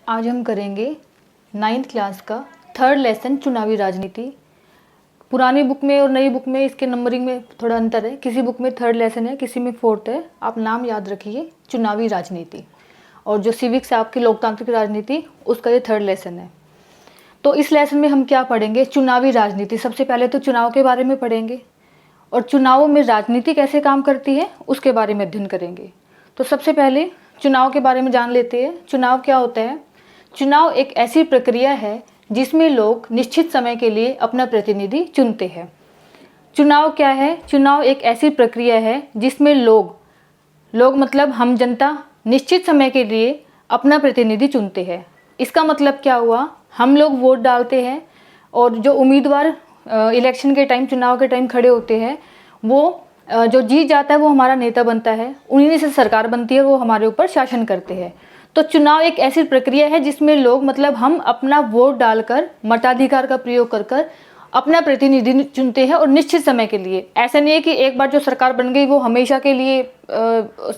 आज हम करेंगे 9th क्लास का थर्ड लेसन चुनावी राजनीति। पुरानी बुक में और नई बुक में इसके नंबरिंग में थोड़ा अंतर है। किसी बुक में थर्ड लेसन है, किसी में फोर्थ है। आप नाम याद रखिए, चुनावी राजनीति। और जो सिविक्स है आपकी लोकतांत्रिक राजनीति, उसका ये थर्ड लेसन है। तो इस लेसन में हम क्या पढ़ेंगे? चुनावी राजनीति। सबसे पहले तो चुनाव के बारे में पढ़ेंगे और चुनावों में राजनीति कैसे काम करती है उसके बारे में अध्ययन करेंगे। तो सबसे पहले चुनाव के बारे में जान लेते हैं। चुनाव क्या होता है? चुनाव एक ऐसी प्रक्रिया है जिसमें लोग निश्चित समय के लिए अपना प्रतिनिधि चुनते हैं। चुनाव क्या है? चुनाव एक ऐसी प्रक्रिया है जिसमें लोग मतलब हम जनता निश्चित समय के लिए अपना प्रतिनिधि चुनते हैं। इसका मतलब क्या हुआ? हम लोग वोट डालते हैं और जो उम्मीदवार इलेक्शन के टाइम, चुनाव के टाइम खड़े होते हैं, वो जो जीत जाता है वो हमारा नेता बनता है। उन्हीं से सरकार बनती है, वो हमारे ऊपर शासन करते हैं। तो चुनाव एक ऐसी प्रक्रिया है जिसमें लोग मतलब हम अपना वोट डालकर, मताधिकार का प्रयोग कर अपना प्रतिनिधि चुनते हैं और निश्चित समय के लिए। ऐसा नहीं है कि एक बार जो सरकार बन गई वो हमेशा के लिए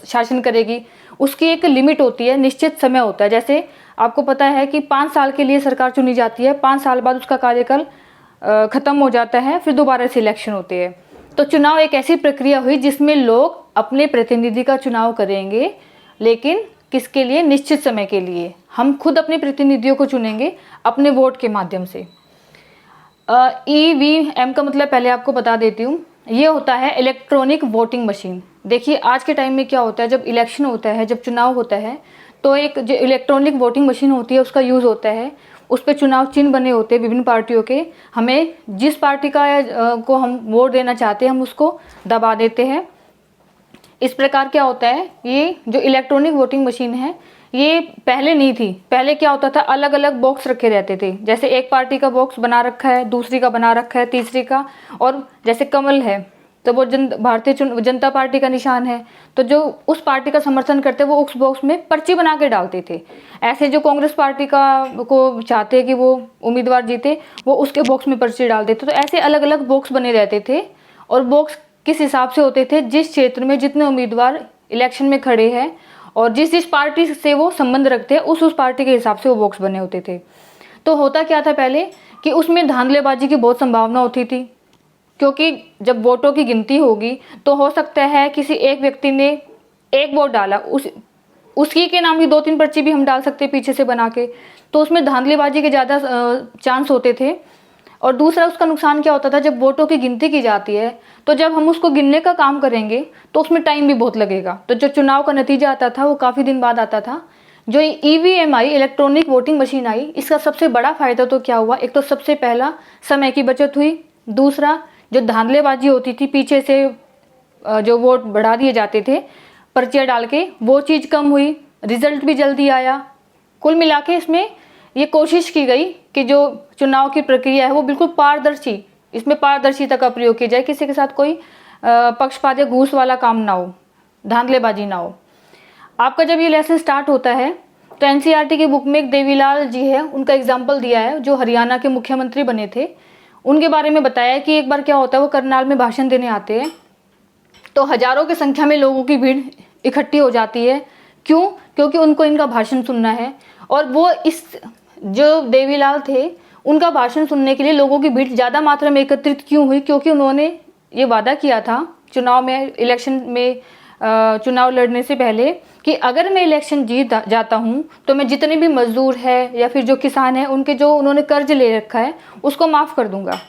शासन करेगी। उसकी एक लिमिट होती है, निश्चित समय होता है। जैसे आपको पता है कि 5 साल के लिए सरकार चुनी जाती है, 5 साल बाद उसका कार्यकाल खत्म हो जाता है, फिर दोबारा से इलेक्शन होते हैं। तो चुनाव एक ऐसी प्रक्रिया हुई जिसमें लोग अपने प्रतिनिधि का चुनाव करेंगे, लेकिन किसके लिए? निश्चित समय के लिए। हम खुद अपने प्रतिनिधियों को चुनेंगे अपने वोट के माध्यम से। EVM का मतलब पहले आपको बता देती हूँ। ये होता है इलेक्ट्रॉनिक वोटिंग मशीन। देखिए आज के टाइम में क्या होता है, जब इलेक्शन होता है, जब चुनाव होता है, तो एक जो इलेक्ट्रॉनिक वोटिंग मशीन होती है उसका यूज़ होता है। उस पर चुनाव चिन्ह बने होते हैं विभिन्न पार्टियों के। हमें जिस पार्टी को हम वोट देना चाहते हैं हम उसको दबा देते हैं। इस प्रकार क्या होता है, ये जो इलेक्ट्रॉनिक वोटिंग मशीन है ये पहले नहीं थी। पहले क्या होता था, अलग अलग बॉक्स रखे रहते थे। जैसे एक पार्टी का बॉक्स बना रखा है, दूसरी का बना रखा है, तीसरी का, और जैसे कमल है तो वो भारतीय जनता पार्टी का निशान है, तो जो उस पार्टी का समर्थन करते वो उस बॉक्स में पर्ची बना के डालते थे। ऐसे जो कांग्रेस पार्टी को चाहते हैं कि वो उम्मीदवार जीते, वो उसके बॉक्स में पर्ची डाल देते। तो ऐसे अलग अलग बॉक्स बने रहते थे। और बॉक्स किस हिसाब से होते थे? जिस क्षेत्र में जितने उम्मीदवार इलेक्शन में खड़े हैं और जिस पार्टी से वो संबंध रखते हैं उस पार्टी के हिसाब से वो बॉक्स बने होते थे। तो होता क्या था पहले कि उसमें धांधलेबाजी की बहुत संभावना होती थी, क्योंकि जब वोटों की गिनती होगी तो हो सकता है किसी एक व्यक्ति ने एक वोट डाला, उसकी के नाम की 2-3 पर्ची भी हम डाल सकते पीछे से बना के। तो उसमें धांधलेबाजी के ज़्यादा चांस होते थे। और दूसरा उसका नुकसान क्या होता था, जब वोटों की गिनती की जाती है तो जब हम उसको गिनने का काम करेंगे तो उसमें टाइम भी बहुत लगेगा। तो जो चुनाव का नतीजा आता था वो काफ़ी दिन बाद आता था। जो EVM आई, इलेक्ट्रॉनिक वोटिंग मशीन आई, इसका सबसे बड़ा फायदा तो क्या हुआ? एक तो सबसे पहला समय की बचत हुई। दूसरा जो धांधलेबाजी होती थी, पीछे से जो वोट बढ़ा दिए जाते थे पर्चियाँ डाल के, वो चीज़ कम हुई। रिजल्ट भी जल्दी आया। कुल मिला के इसमें ये कोशिश की गई कि जो चुनाव की प्रक्रिया है वो बिल्कुल पारदर्शी, इसमें पारदर्शिता का प्रयोग किया जाए। किसी के साथ कोई पक्षपात या घूस वाला काम ना हो, धांधलेबाजी ना हो। आपका जब ये लेसन स्टार्ट होता है तो NCERT की बुक में एक देवीलाल जी है, उनका एग्जाम्पल दिया है, जो हरियाणा के मुख्यमंत्री बने थे। उनके बारे में बताया कि एक बार क्या होता है, वो करनाल में भाषण देने आते हैं तो हजारों की संख्या में लोगों की भीड़ इकट्ठी हो जाती है। क्यों? क्योंकि उनको इनका भाषण सुनना है। और वो जो देवीलाल थे उनका भाषण सुनने के लिए लोगों की भीड़ ज़्यादा मात्रा में एकत्रित क्यों हुई? क्योंकि उन्होंने ये वादा किया था चुनाव में, इलेक्शन में चुनाव लड़ने से पहले कि अगर मैं इलेक्शन जीत जाता हूँ तो मैं जितने भी मजदूर है या फिर जो किसान हैं उनके जो उन्होंने कर्ज ले रखा है उसको माफ़ कर दूंगा।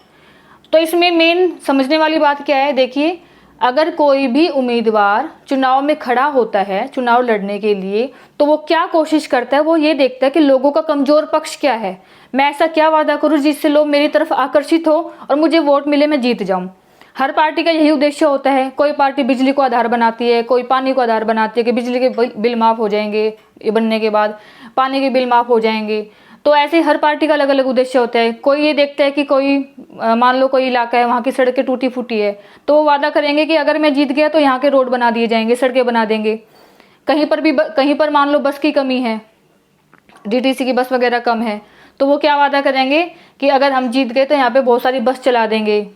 तो इसमें मेन समझने वाली बात क्या है? देखिए, अगर कोई भी उम्मीदवार चुनाव में खड़ा होता है चुनाव लड़ने के लिए, तो वो क्या कोशिश करता है? वो ये देखता है कि लोगों का कमजोर पक्ष क्या है, मैं ऐसा क्या वादा करूं जिससे लोग मेरी तरफ आकर्षित हो और मुझे वोट मिले, मैं जीत जाऊं। हर पार्टी का यही उद्देश्य होता है। कोई पार्टी बिजली को आधार बनाती है, कोई पानी को आधार बनाती है कि बिजली के बिल माफ़ हो जाएंगे, ये बनने के बाद पानी के बिल माफ़ हो जाएंगे। तो ऐसे हर पार्टी का अलग अलग उद्देश्य होता है। कोई ये देखता है कि कोई मान लो कोई इलाका है, वहाँ की सड़कें टूटी फूटी है, तो वो वादा करेंगे कि अगर मैं जीत गया तो यहाँ के रोड बना दिए जाएंगे, सड़कें बना देंगे। कहीं पर मान लो बस की कमी है, DTC की बस वगैरह कम है, तो वो क्या वादा करेंगे कि अगर हम जीत गए तो यहाँ पे बहुत सारी बस चला देंगे,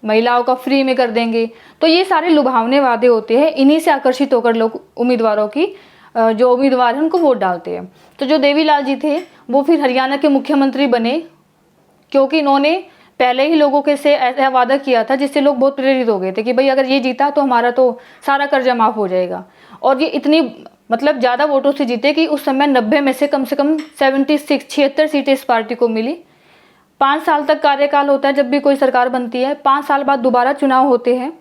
महिलाओं का फ्री में कर देंगे। तो ये सारे लुभावने वादे होते हैं। इन्हीं से आकर्षित होकर लोग उम्मीदवारों की जो उम्मीदवार हैं उनको वोट डालते हैं। तो जो देवीलाल जी थे वो फिर हरियाणा के मुख्यमंत्री बने, क्योंकि इन्होंने पहले ही लोगों के से ऐसा वादा किया था जिससे लोग बहुत प्रेरित हो गए थे कि भाई अगर ये जीता तो हमारा तो सारा कर्जा माफ हो जाएगा। और ये इतनी मतलब ज़्यादा वोटों से जीते कि उस समय 90 में से कम 76 सीटें इस पार्टी को मिली। 5 साल तक कार्यकाल होता है जब भी कोई सरकार बनती है, 5 साल बाद दोबारा चुनाव होते हैं।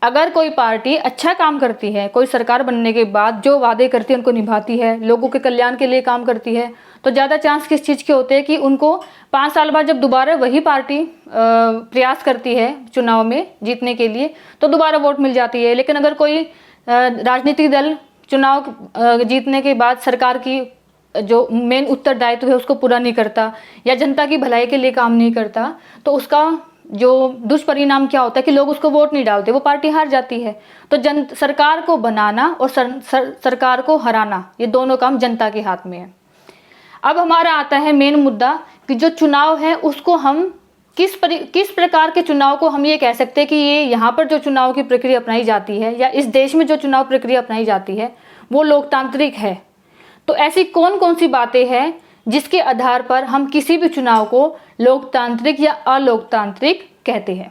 अगर कोई पार्टी अच्छा काम करती है, कोई सरकार बनने के बाद जो वादे करती है उनको निभाती है, लोगों के कल्याण के लिए काम करती है, तो ज़्यादा चांस किस चीज़ के होते हैं कि उनको 5 साल बाद जब दोबारा वही पार्टी प्रयास करती है चुनाव में जीतने के लिए तो दोबारा वोट मिल जाती है। लेकिन अगर कोई राजनीतिक दल चुनाव जीतने के बाद सरकार की जो मेन उत्तरदायित्व है उसको पूरा नहीं करता या जनता की भलाई के लिए काम नहीं करता, तो उसका जो दुष्परिणाम क्या होता है कि लोग उसको वोट नहीं डालते, वो पार्टी हार जाती है। तो सरकार को बनाना और सरकार को हराना, ये दोनों काम जनता के हाथ में है। अब हमारा आता है मेन मुद्दा कि जो चुनाव है उसको हम किस प्रकार के चुनाव को हम ये कह सकते हैं कि ये यहाँ पर जो चुनाव की प्रक्रिया अपनाई जाती है या इस देश में जो चुनाव प्रक्रिया अपनाई जाती है वो लोकतांत्रिक है। तो ऐसी कौन कौन सी बातें हैं जिसके आधार पर हम किसी भी चुनाव को लोकतांत्रिक या अलोकतांत्रिक कहते हैं।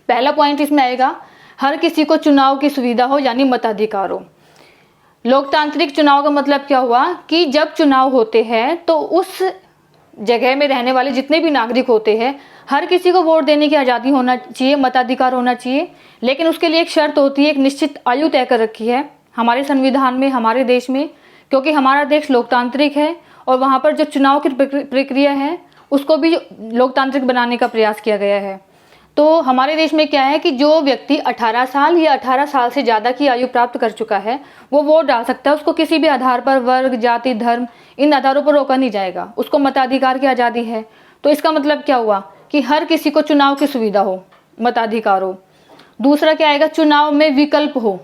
पहला पॉइंट इसमें आएगा, हर किसी को चुनाव की सुविधा हो यानी मताधिकार हो। लोकतांत्रिक चुनाव का मतलब क्या हुआ कि जब चुनाव होते हैं तो उस जगह में रहने वाले जितने भी नागरिक होते हैं हर किसी को वोट देने की आज़ादी होना चाहिए, मताधिकार होना चाहिए। लेकिन उसके लिए एक शर्त होती है, एक निश्चित आयु तय कर रखी है हमारे संविधान में, हमारे देश में, क्योंकि हमारा देश लोकतांत्रिक है और वहाँ पर जो चुनाव की प्रक्रिया है उसको भी लोकतांत्रिक बनाने का प्रयास किया गया है। तो हमारे देश में क्या है कि जो व्यक्ति 18 साल या 18 साल से ज़्यादा की आयु प्राप्त कर चुका है वो वोट डाल सकता है। उसको किसी भी आधार पर, वर्ग, जाति, धर्म, इन आधारों पर रोका नहीं जाएगा, उसको मताधिकार की आज़ादी है। तो इसका मतलब क्या हुआ कि हर किसी को चुनाव की सुविधा हो, मताधिकार हो। दूसरा क्या आएगा, चुनाव में विकल्प हो।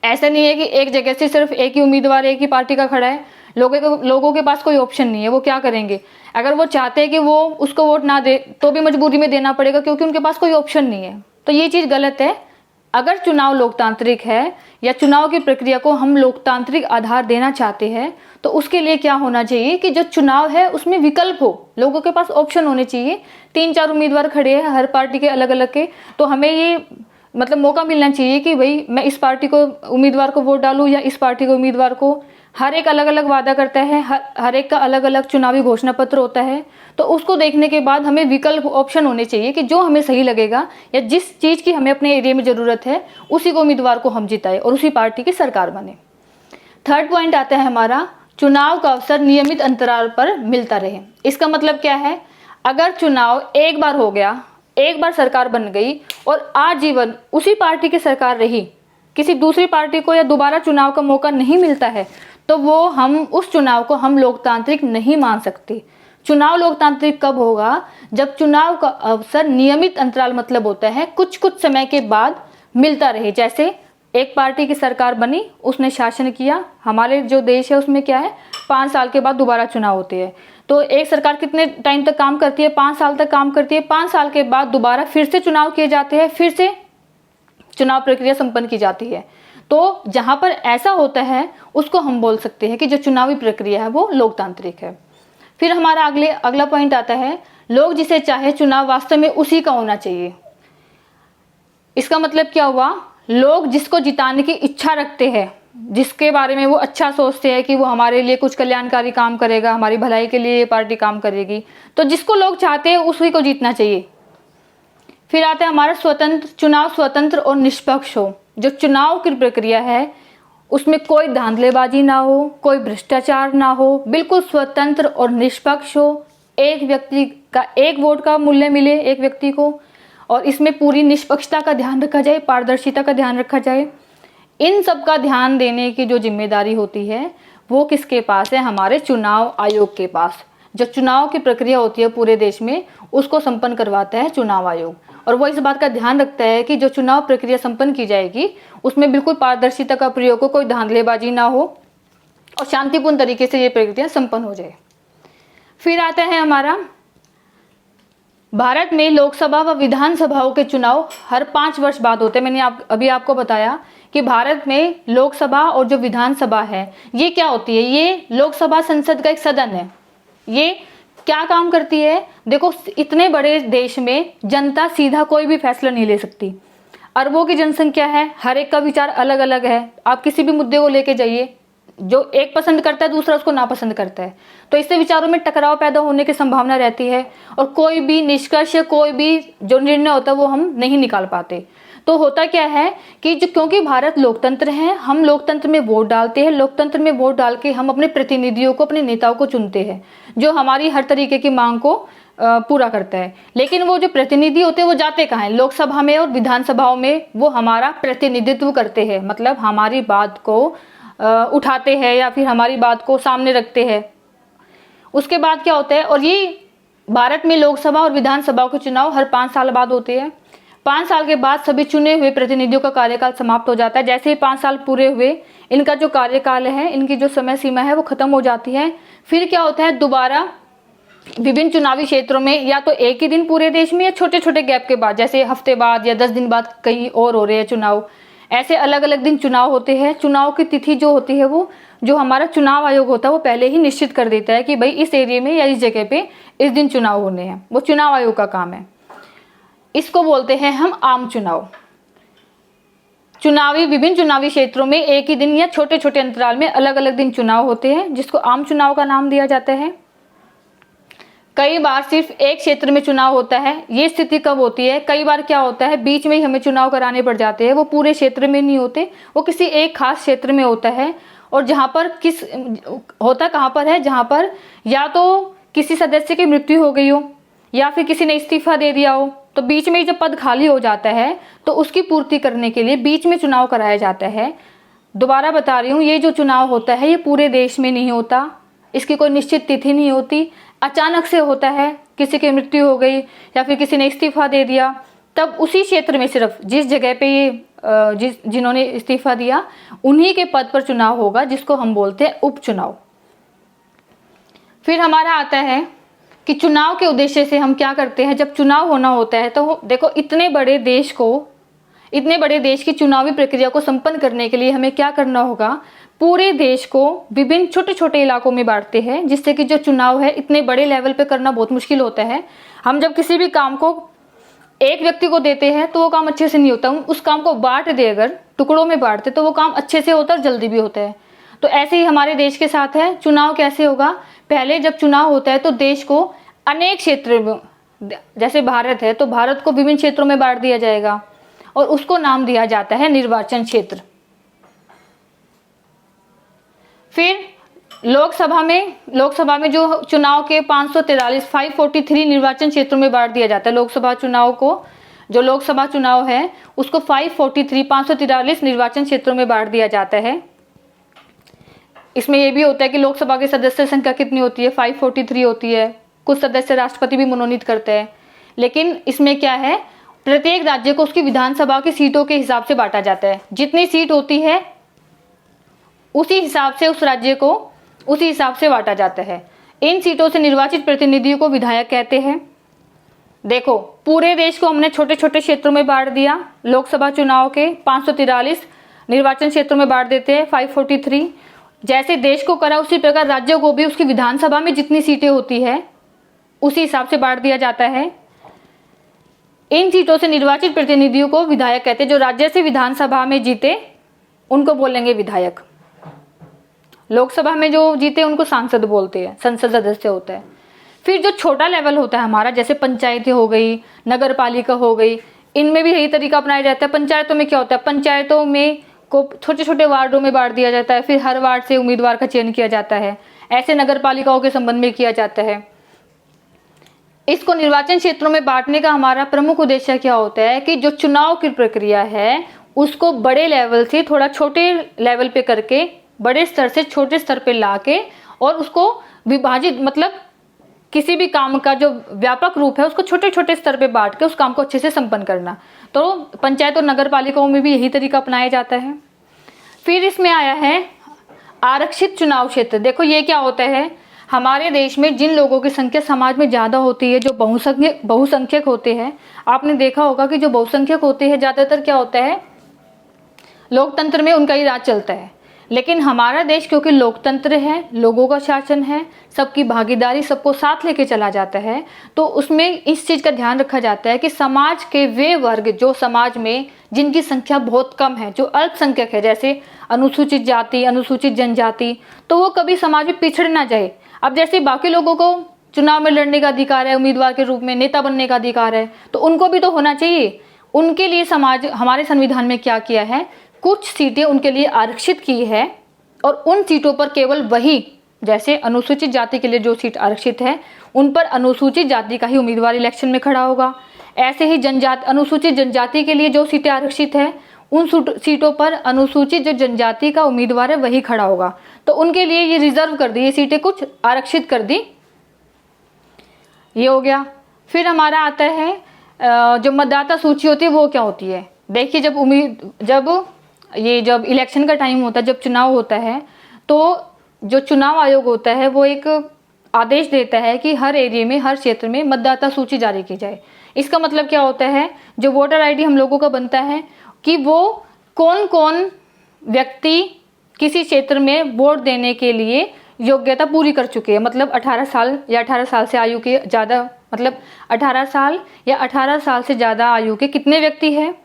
ऐसा नहीं है कि एक जगह से सिर्फ एक ही उम्मीदवार एक ही पार्टी का खड़ा है, लोगों के पास कोई ऑप्शन नहीं है, वो क्या करेंगे। अगर वो चाहते हैं कि वो उसको वोट ना दे तो भी मजबूरी में देना पड़ेगा क्योंकि उनके पास कोई ऑप्शन नहीं है। तो ये चीज़ गलत है। अगर चुनाव लोकतांत्रिक है या चुनाव की प्रक्रिया को हम लोकतांत्रिक आधार देना चाहते हैं तो उसके लिए क्या होना चाहिए कि जो चुनाव है उसमें विकल्प हो, लोगों के पास ऑप्शन होने चाहिए। 3-4 उम्मीदवार खड़े हैं हर पार्टी के अलग अलग के, तो हमें ये मतलब मौका मिलना चाहिए कि भाई मैं इस पार्टी को उम्मीदवार को वोट डालूं या इस पार्टी को उम्मीदवार को। हर एक अलग अलग वादा करता है, हर एक का अलग अलग चुनावी घोषणा पत्र होता है। तो उसको देखने के बाद हमें विकल्प ऑप्शन होने चाहिए कि जो हमें सही लगेगा या जिस चीज़ की हमें अपने एरिया में ज़रूरत है उसी को उम्मीदवार को हम जिताए और उसी पार्टी की सरकार बने। थर्ड पॉइंट आता है हमारा, चुनाव का अवसर नियमित अंतराल पर मिलता रहे। इसका मतलब क्या है, अगर चुनाव एक बार हो गया, एक बार सरकार बन गई और आजीवन उसी पार्टी की सरकार रही, किसी दूसरी पार्टी को या दोबारा चुनाव का मौका नहीं मिलता है, तो वो हम उस चुनाव को हम लोकतांत्रिक नहीं मान सकते। चुनाव लोकतांत्रिक कब होगा, जब चुनाव का अवसर नियमित अंतराल मतलब होता है कुछ कुछ समय के बाद मिलता रहे। जैसे एक पार्टी की सरकार बनी, उसने शासन किया, हमारे जो देश है उसमें क्या है 5 साल के बाद दोबारा चुनाव होते हैं। तो एक सरकार कितने टाइम तक काम करती है, 5 साल तक काम करती है। 5 साल के बाद दोबारा फिर से चुनाव किए जाते हैं, फिर से चुनाव प्रक्रिया संपन्न की जाती है। तो जहां पर ऐसा होता है उसको हम बोल सकते हैं कि जो चुनावी प्रक्रिया है वो लोकतांत्रिक है। फिर हमारा अगला पॉइंट आता है, लोग जिसे चाहे चुनाव वास्तव में उसी का होना चाहिए। इसका मतलब क्या हुआ, लोग जिसको जिताने की इच्छा रखते हैं, जिसके बारे में वो अच्छा सोचते हैं कि वो हमारे लिए कुछ कल्याणकारी काम करेगा, हमारी भलाई के लिए ये पार्टी काम करेगी, तो जिसको लोग चाहते हैं उसी को जीतना चाहिए। फिर आता है हमारा चुनाव स्वतंत्र और निष्पक्ष हो। जो चुनाव की प्रक्रिया है उसमें कोई धांधलेबाजी ना हो, कोई भ्रष्टाचार ना हो, बिल्कुल स्वतंत्र और निष्पक्ष हो। एक व्यक्ति का एक वोट का मूल्य मिले एक व्यक्ति को, और इसमें पूरी निष्पक्षता का ध्यान रखा जाए, पारदर्शिता का ध्यान रखा जाए। इन सब का ध्यान देने की जो जिम्मेदारी होती है वो किसके पास है, हमारे चुनाव आयोग के पास। जो चुनाव की प्रक्रिया होती है पूरे देश में उसको संपन्न करवाता है चुनाव आयोग, और वो इस बात का ध्यान रखता है कि जो चुनाव प्रक्रिया संपन्न की जाएगी उसमें बिल्कुल पारदर्शिता का प्रयोग हो, कोई धांधलेबाजी ना हो और शांतिपूर्ण तरीके से ये प्रक्रिया संपन्न हो जाए। फिर आता है हमारा भारत में लोकसभा व विधानसभाओं के चुनाव हर 5 वर्ष बाद होते हैं। मैंने अभी आपको बताया कि भारत में लोकसभा और जो विधानसभा है ये क्या होती है, ये लोकसभा संसद का एक सदन है। ये क्या काम करती है? देखो, इतने बड़े देश में जनता सीधा कोई भी फैसला नहीं ले सकती। अरबों की जनसंख्या है, हर एक का विचार अलग अलग है। आप किसी भी मुद्दे को लेके जाइए, जो एक पसंद करता है दूसरा उसको नापसंद करता है, तो इससे विचारों में टकराव पैदा होने की संभावना रहती है और कोई भी निष्कर्ष, कोई भी जो निर्णय होता है वो हम नहीं निकाल पाते। तो होता क्या है कि क्योंकि भारत लोकतंत्र है, हम लोकतंत्र में वोट डालते हैं, लोकतंत्र में वोट डाल के हम अपने प्रतिनिधियों को, अपने नेताओं को चुनते हैं जो हमारी हर तरीके की मांग को पूरा करता है। लेकिन वो जो प्रतिनिधि होते हैं वो जाते कहाँ हैं? लोकसभा में और विधानसभाओं में वो हमारा प्रतिनिधित्व करते हैं, मतलब हमारी बात को उठाते हैं या फिर हमारी बात को सामने रखते हैं। उसके बाद क्या होता है, और ये भारत में लोकसभा और विधानसभा के चुनाव हर 5 साल बाद होते हैं। 5 साल के बाद सभी चुने हुए प्रतिनिधियों का कार्यकाल समाप्त हो जाता है। जैसे ही 5 साल पूरे हुए, इनका जो कार्यकाल है, इनकी जो समय सीमा है वो खत्म हो जाती है। फिर क्या होता है, दोबारा विभिन्न चुनावी क्षेत्रों में या तो एक ही दिन पूरे देश में या छोटे छोटे गैप के बाद, जैसे हफ्ते बाद या 10 दिन बाद कहीं और हो रहे हैं चुनाव, ऐसे अलग अलग दिन चुनाव होते हैं। चुनाव की तिथि जो होती है वो जो हमारा चुनाव आयोग होता है वो पहले ही निश्चित कर देता है कि भाई इस एरिया में या इस जगह पे इस दिन चुनाव होने हैं। वो चुनाव आयोग का काम है। इसको बोलते हैं हम आम चुनाव। विभिन्न चुनावी क्षेत्रों में एक ही दिन या छोटे छोटे अंतराल में अलग अलग दिन चुनाव होते हैं, जिसको आम चुनाव का नाम दिया जाता है। कई बार सिर्फ एक क्षेत्र में चुनाव होता है। ये स्थिति कब होती है? कई बार क्या होता है, बीच में ही हमें चुनाव कराने पड़ जाते हैं। वो पूरे क्षेत्र में नहीं होते, वो किसी एक खास क्षेत्र में होता है। और जहाँ पर होता कहाँ पर है, जहाँ पर या तो किसी सदस्य की मृत्यु हो गई हो या फिर किसी ने इस्तीफा दे दिया हो, तो बीच में जब पद खाली हो जाता है तो उसकी पूर्ति करने के लिए बीच में चुनाव कराया जाता है। दोबारा बता रही हूँ, ये जो चुनाव होता है ये पूरे देश में नहीं होता, इसकी कोई निश्चित तिथि नहीं होती, अचानक से होता है। किसी की मृत्यु हो गई या फिर किसी ने इस्तीफा दे दिया, तब उसी क्षेत्र में सिर्फ जिस जगह पे ये जिन्होंने इस्तीफा दिया उन्हीं के पद पर चुनाव होगा, जिसको हम बोलते हैं उपचुनाव। फिर हमारा आता है कि चुनाव के उद्देश्य से हम क्या करते हैं। जब चुनाव होना होता है तो देखो, इतने बड़े देश की चुनावी प्रक्रिया को संपन्न करने के लिए हमें क्या करना होगा, पूरे देश को विभिन्न छोटे छोटे इलाकों में बांटते हैं, जिससे कि जो चुनाव है इतने बड़े लेवल पे करना बहुत मुश्किल होता है। हम जब किसी भी काम को एक व्यक्ति को देते हैं तो वो काम अच्छे से नहीं होता। उस काम को बांट दे, अगर टुकड़ों में बांटते तो वो काम अच्छे से होता है और जल्दी भी होता है। तो ऐसे ही हमारे देश के साथ है। चुनाव कैसे होगा, पहले जब चुनाव होता है तो देश को अनेक क्षेत्र में, जैसे भारत है तो भारत को विभिन्न क्षेत्रों में बांट दिया जाएगा और उसको नाम दिया जाता है निर्वाचन क्षेत्र। फिर लोकसभा में जो चुनाव के 543 निर्वाचन क्षेत्रों में बांट दिया जाता है। लोकसभा चुनाव को, जो लोकसभा चुनाव है उसको 543 निर्वाचन क्षेत्रों में बांट दिया जाता है। इसमें यह भी होता है कि लोकसभा की सदस्य संख्या कितनी होती है, 543 होती है। कुछ सदस्य राष्ट्रपति भी मनोनीत करते हैं। लेकिन इसमें क्या है, प्रत्येक राज्य को उसकी विधानसभा की सीटों के हिसाब से बांटा जाता है। जितनी सीट होती है उसी हिसाब से उस राज्य को उसी हिसाब से बांटा जाता है। इन सीटों से निर्वाचित प्रतिनिधियों को विधायक कहते हैं। देखो, पूरे देश को हमने छोटे छोटे क्षेत्रों में बांट दिया। लोकसभा चुनाव के 543 निर्वाचन क्षेत्रों में बांट देते हैं, 543। जैसे देश को करा उसी प्रकार राज्यों को भी उसकी विधानसभा में जितनी सीटें होती है उसी हिसाब से बांट दिया जाता है। इन सीटों से निर्वाचित प्रतिनिधियों को विधायक कहते हैं। जो राज्य से विधानसभा में जीते उनको बोलेंगे विधायक। लोकसभा में जो जीते उनको सांसद बोलते हैं, संसद सदस्य होता है। फिर जो छोटा लेवल होता है हमारा, जैसे पंचायतें हो गई, नगर पालिका हो गई, इनमें भी यही तरीका अपनाया जाता है। पंचायतों में क्या होता है, पंचायतों में को छोटे छोटे वार्डों में बांट दिया जाता है। फिर हर वार्ड से उम्मीदवार का चयन किया जाता है। ऐसे नगर पालिकाओं के संबंध में किया जाता है। इसको निर्वाचन क्षेत्रों में बांटने का हमारा प्रमुख उद्देश्य क्या होता है कि जो चुनाव की प्रक्रिया है उसको बड़े लेवल से थोड़ा छोटे लेवल पे करके, बड़े स्तर से छोटे स्तर पे लाके और उसको विभाजित, मतलब किसी भी काम का जो व्यापक रूप है उसको छोटे छोटे स्तर पे बांट के उस काम को अच्छे से संपन्न करना। तो पंचायत और नगर पालिकाओं में भी यही तरीका अपनाया जाता है। फिर इसमें आया है आरक्षित चुनाव क्षेत्र। देखो ये क्या होता है, हमारे देश में जिन लोगों की संख्या समाज में ज़्यादा होती है, जो बहुसंख्यक होते हैं, आपने देखा होगा कि जो बहुसंख्यक होते हैं ज़्यादातर क्या होता है, लोकतंत्र में उनका ही राज चलता है। लेकिन हमारा देश क्योंकि लोकतंत्र है, लोगों का शासन है, सबकी भागीदारी, सबको साथ लेके चला जाता है, तो उसमें इस चीज़ का ध्यान रखा जाता है कि समाज के वे वर्ग जो समाज में जिनकी संख्या बहुत कम है, जो अल्पसंख्यक है, जैसे अनुसूचित जाति, अनुसूचित जनजाति, तो वो कभी समाज में पिछड़ ना जाए। अब जैसे बाकी लोगों को चुनाव में लड़ने का अधिकार है, उम्मीदवार के रूप में नेता बनने का अधिकार है, तो उनको भी तो होना चाहिए। उनके लिए समाज, हमारे संविधान में क्या किया है, कुछ सीटें उनके लिए आरक्षित की है, और उन सीटों पर केवल वही, जैसे अनुसूचित जाति के लिए जो सीट आरक्षित है उन पर अनुसूचित जाति का ही उम्मीदवार इलेक्शन में खड़ा होगा। ऐसे ही अनुसूचित जनजाति के लिए जो सीटें आरक्षित है उन सीटों पर अनुसूचित जो जनजाति का उम्मीदवार है वही खड़ा होगा। तो उनके लिए ये रिजर्व कर दी, ये सीटें कुछ आरक्षित कर दी। ये हो गया। फिर हमारा आता है जो मतदाता सूची होती है वो क्या होती है। देखिए, जब इलेक्शन का टाइम होता है, जब चुनाव होता है, तो जो चुनाव आयोग होता है वो एक आदेश देता है कि हर एरिया में, हर क्षेत्र में मतदाता सूची जारी की जाए। इसका मतलब क्या होता है, जो वोटर आईडी हम लोगों का बनता है कि वो कौन कौन व्यक्ति किसी क्षेत्र में वोट देने के लिए योग्यता पूरी कर चुके हैं, मतलब 18 साल या 18 साल से आयु के ज़्यादा, मतलब 18 साल या 18 साल से ज़्यादा आयु के कितने व्यक्ति हैं,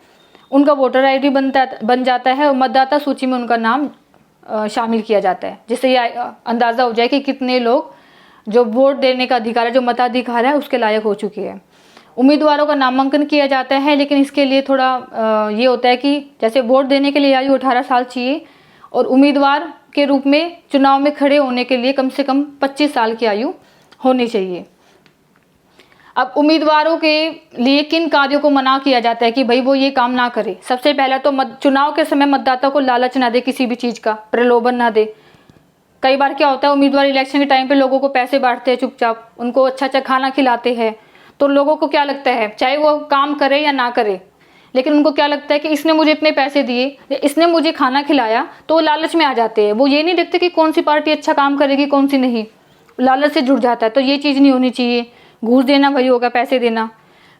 उनका वोटर आईडी बन जाता है और मतदाता सूची में उनका नाम शामिल किया जाता है, जिससे ये अंदाज़ा हो जाए कि कितने लोग जो वोट देने का अधिकार है, जो मताधिकार है, उसके लायक हो चुके हैं। उम्मीदवारों का नामांकन किया जाता है, लेकिन इसके लिए थोड़ा ये होता है कि जैसे वोट देने के लिए आयु 18 साल चाहिए और उम्मीदवार के रूप में चुनाव में खड़े होने के लिए कम से कम 25 साल की आयु होनी चाहिए। अब उम्मीदवारों के लिए किन कार्यों को मना किया जाता है कि भाई वो ये काम ना करे। सबसे पहला तो चुनाव के समय मतदाता को लालच ना दे, किसी भी चीज़ का प्रलोभन ना दे। कई बार क्या होता है, उम्मीदवार इलेक्शन के टाइम पे लोगों को पैसे बांटते हैं चुपचाप, उनको अच्छा अच्छा खाना खिलाते हैं, तो लोगों को क्या लगता है, चाहे वो काम करे या ना करे, लेकिन उनको क्या लगता है कि इसने मुझे इतने पैसे दिए या इसने मुझे खाना खिलाया, तो वो लालच में आ जाते हैं। वो ये नहीं देखते कि कौन सी पार्टी अच्छा काम करेगी, कौन सी नहीं, लालच से जुड़ जाता है। तो ये चीज़ नहीं होनी चाहिए। घूस देना वही होगा, पैसे देना।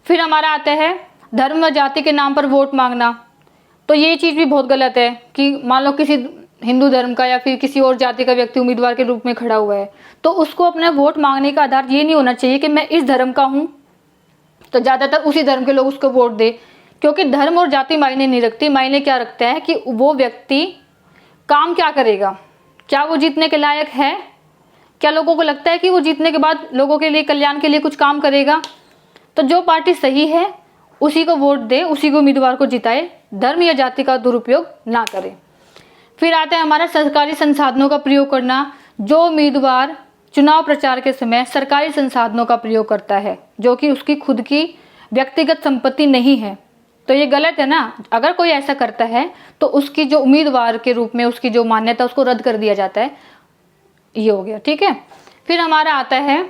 फिर हमारा आता है धर्म व जाति के नाम पर वोट मांगना। तो ये चीज़ भी बहुत गलत है कि मान लो किसी हिंदू धर्म का या फिर किसी और जाति का व्यक्ति उम्मीदवार के रूप में खड़ा हुआ है, तो उसको अपना वोट मांगने का आधार ये नहीं होना चाहिए कि मैं इस धर्म का हूँ तो ज़्यादातर उसी धर्म के लोग उसको वोट दे, क्योंकि धर्म और जाति मायने नहीं रखती। मायने क्या रखता है कि वो व्यक्ति काम क्या करेगा, क्या वो जीतने के लायक है, क्या लोगों को लगता है कि वो जीतने के बाद लोगों के लिए, कल्याण के लिए कुछ काम करेगा। तो जो पार्टी सही है उसी को वोट दे, उसी को उम्मीदवार को जिताए, धर्म या जाति का दुरुपयोग ना करे। फिर आता है हमारा सरकारी संसाधनों का प्रयोग करना। जो उम्मीदवार चुनाव प्रचार के समय सरकारी संसाधनों का प्रयोग करता है जो कि उसकी खुद की व्यक्तिगत संपत्ति नहीं है, तो ये गलत है ना। अगर कोई ऐसा करता है तो उसकी जो उम्मीदवार के रूप में उसकी जो मान्यता उसको रद्द कर दिया जाता है। ये हो गया, ठीक है। फिर हमारा आता है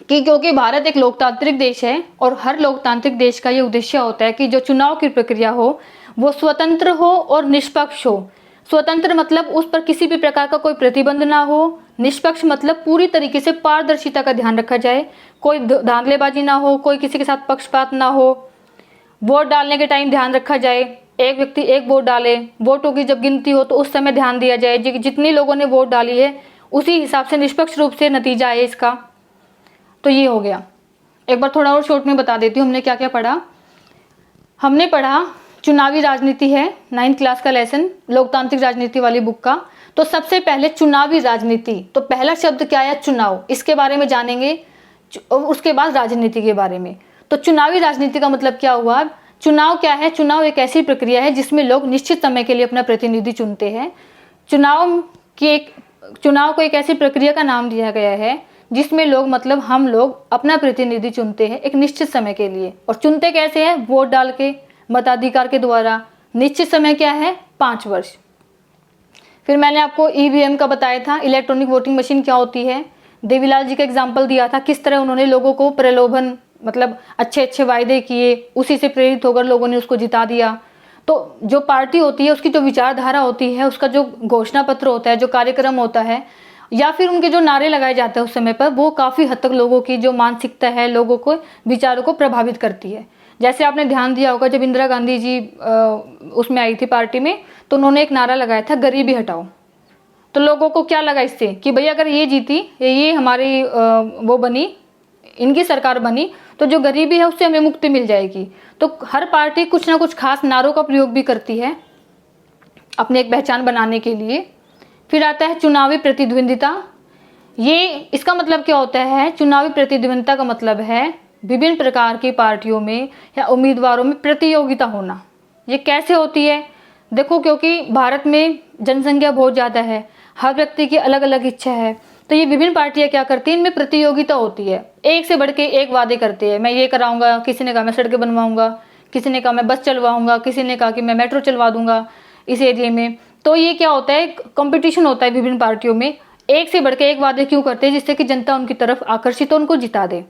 कि क्योंकि भारत एक लोकतांत्रिक देश है और हर लोकतांत्रिक देश का ये उद्देश्य होता है कि जो चुनाव की प्रक्रिया हो वो स्वतंत्र हो और निष्पक्ष हो। स्वतंत्र मतलब उस पर किसी भी प्रकार का कोई प्रतिबंध ना हो, निष्पक्ष मतलब पूरी तरीके से पारदर्शिता का ध्यान रखा जाए, कोई धांधलेबाजी ना हो, कोई किसी के साथ पक्षपात ना हो। वोट डालने के टाइम ध्यान रखा जाए, एक व्यक्ति एक वोट डाले, वोटों की जब गिनती हो तो उस समय ध्यान दिया जाए जितनी लोगों ने वोट डाली है उसी हिसाब से निष्पक्ष रूप से नतीजा आए इसका। तो ये हो गया। एक बार थोड़ा और शॉर्ट में बता देती हूँ हमने क्या क्या पढ़ा। हमने पढ़ा चुनावी राजनीति है 9th क्लास का लेसन, लोकतांत्रिक राजनीति वाली बुक का। तो सबसे पहले चुनावी राजनीति, तो पहला शब्द क्या है, चुनाव, इसके बारे में जानेंगे। उसके बाद राजनीति के बारे में। तो चुनावी राजनीति का मतलब क्या हुआ, चुनाव क्या है, चुनाव एक ऐसी प्रक्रिया है जिसमें लोग निश्चित समय के लिए अपना प्रतिनिधि चुनते हैं। चुनाव को एक ऐसी प्रक्रिया का नाम दिया गया है जिसमें लोग, मतलब हम लोग अपना प्रतिनिधि चुनते हैं एक निश्चित समय के लिए। और चुनते कैसे हैं, वोट डाल के, मताधिकार के द्वारा। निश्चित समय क्या है, 5 वर्ष। फिर मैंने आपको ईवीएम का बताया था, इलेक्ट्रॉनिक वोटिंग मशीन क्या होती है। देवीलाल जी का एग्जाम्पल दिया था, किस तरह उन्होंने लोगों को प्रलोभन, मतलब अच्छे अच्छे वायदे किए, उसी से प्रेरित होकर लोगों ने उसको जिता दिया। तो जो पार्टी होती है उसकी जो विचारधारा होती है, उसका जो घोषणा पत्र होता है, जो कार्यक्रम होता है, या फिर उनके जो नारे लगाए जाते हैं उस समय पर, वो काफ़ी हद तक लोगों की जो मानसिकता है, लोगों को विचारों को प्रभावित करती है। जैसे आपने ध्यान दिया होगा, जब इंदिरा गांधी जी उसमें आई थी पार्टी में, तो उन्होंने एक नारा लगाया था, गरीबी हटाओ। तो लोगों को क्या लगा इससे कि भई अगर ये जीती, ये हमारी वो बनी, इनकी सरकार बनी, तो जो गरीबी है उससे हमें मुक्ति मिल जाएगी। तो हर पार्टी कुछ ना कुछ खास नारों का प्रयोग भी करती है अपने एक पहचान बनाने के लिए। फिर आता है चुनावी प्रतिद्वंदिता। ये इसका मतलब क्या होता है? चुनावी प्रतिद्वंदिता का मतलब है विभिन्न प्रकार की पार्टियों में या उम्मीदवारों में प्रतियोगिता होना। ये कैसे होती है? देखो, क्योंकि भारत में जनसंख्या बहुत ज़्यादा है, हर व्यक्ति की अलग अलग इच्छा है, तो ये विभिन्न पार्टियां क्या करती हैं, इनमें प्रतियोगिता होती है। एक से बढ़ के एक वादे करते हैं, मैं ये कराऊंगा, किसी ने कहा मैं सड़कें बनवाऊंगा, किसी ने कहा मैं बस चलवाऊंगा, किसी ने कहा कि मैं मेट्रो चलवा दूंगा इस एरिया में। तो ये क्या होता है, कंपटीशन होता है विभिन्न पार्टियों में, एक से बढ़ के एक वादे क्यों करते हैं, जिससे कि जनता उनकी तरफ आकर्षित हो, उनको जिता दे।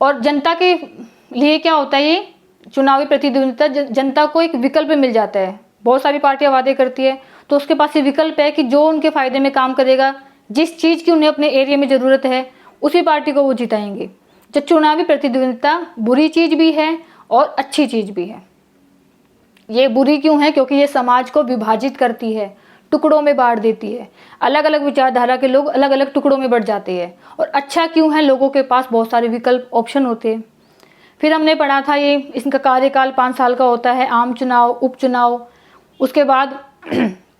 और जनता के लिए क्या होता है, ये चुनावी प्रतिद्वंदिता, जनता को एक विकल्प मिल जाता है। बहुत सारी पार्टियां वादे करती है, तो उसके पास ये विकल्प है कि जो उनके फायदे में काम करेगा, जिस चीज़ की उन्हें अपने एरिया में ज़रूरत है, उसी पार्टी को वो जिताएंगे। जो चुनावी प्रतिद्वंदिता बुरी चीज़ भी है और अच्छी चीज़ भी है। ये बुरी क्यों है? क्योंकि ये समाज को विभाजित करती है, टुकड़ों में बांट देती है, अलग अलग विचारधारा के लोग अलग अलग टुकड़ों में बढ़ जाते हैं। और अच्छा क्यों है? लोगों के पास बहुत सारे विकल्प, ऑप्शन होते हैं। फिर हमने पढ़ा था ये इसका कार्यकाल 5 साल का होता है, आम चुनाव, उपचुनाव। उसके बाद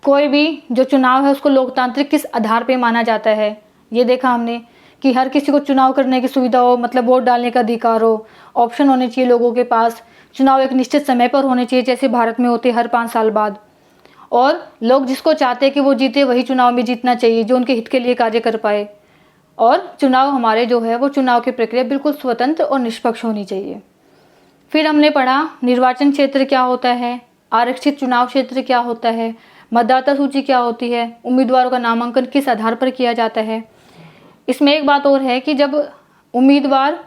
कोई भी जो चुनाव है उसको लोकतांत्रिक किस आधार पे माना जाता है, ये देखा हमने कि हर किसी को चुनाव करने की सुविधा हो, मतलब वोट डालने का अधिकार हो, ऑप्शन होने चाहिए लोगों के पास, चुनाव एक निश्चित समय पर होने चाहिए जैसे भारत में होते हर 5 साल बाद, और लोग जिसको चाहते हैं कि वो जीते वही चुनाव में जीतना चाहिए, जो उनके हित के लिए कार्य कर पाए। और चुनाव हमारे जो है वो चुनाव की प्रक्रिया बिल्कुल स्वतंत्र और निष्पक्ष होनी चाहिए। फिर हमने पढ़ा निर्वाचन क्षेत्र क्या होता है, आरक्षित चुनाव क्षेत्र क्या होता है, मतदाता सूची क्या होती है, उम्मीदवारों का नामांकन किस आधार पर किया जाता है। इसमें एक बात और है कि जब उम्मीदवार,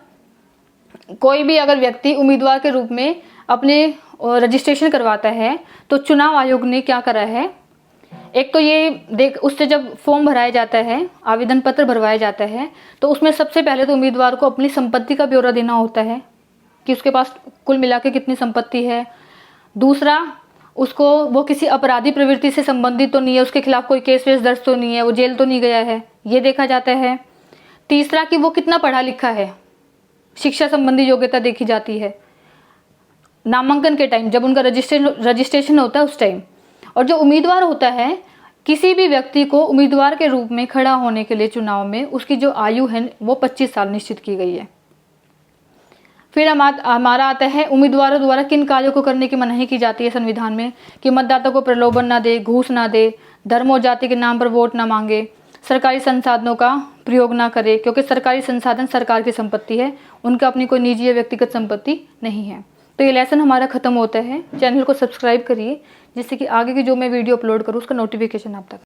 कोई भी अगर व्यक्ति उम्मीदवार के रूप में अपने रजिस्ट्रेशन करवाता है, तो चुनाव आयोग ने क्या करा है, एक तो ये उससे जब फॉर्म भराया जाता है, आवेदन पत्र भरवाया जाता है, तो उसमें सबसे पहले तो उम्मीदवार को अपनी संपत्ति का ब्यौरा देना होता है कि उसके पास कुल मिला के कितनी संपत्ति है। दूसरा, उसको वो किसी अपराधी प्रवृत्ति से संबंधित तो नहीं है, उसके खिलाफ कोई केस वेस दर्ज तो नहीं है, वो जेल तो नहीं गया है, ये देखा जाता है। तीसरा कि वो कितना पढ़ा लिखा है, शिक्षा संबंधी योग्यता देखी जाती है नामांकन के टाइम, जब उनका रजिस्ट्रेशन होता है उस टाइम। और जो उम्मीदवार होता है, किसी भी व्यक्ति को उम्मीदवार के रूप में खड़ा होने के लिए चुनाव में उसकी जो आयु है वो 25 साल निश्चित की गई है। फिर हमारा आता है उम्मीदवारों द्वारा किन कार्यों को करने की मनाही की जाती है संविधान में, कि मतदाता को प्रलोभन ना दे, घूस ना दे, धर्म और जाति के नाम पर वोट ना मांगे, सरकारी संसाधनों का प्रयोग ना करे, क्योंकि सरकारी संसाधन सरकार की संपत्ति है, उनका अपनी कोई निजी या व्यक्तिगत संपत्ति नहीं है। तो ये लेसन हमारा खत्म होता है। चैनल को सब्सक्राइब करिए जिससे कि आगे की जो मैं वीडियो अपलोड करूँ उसका नोटिफिकेशन आप तक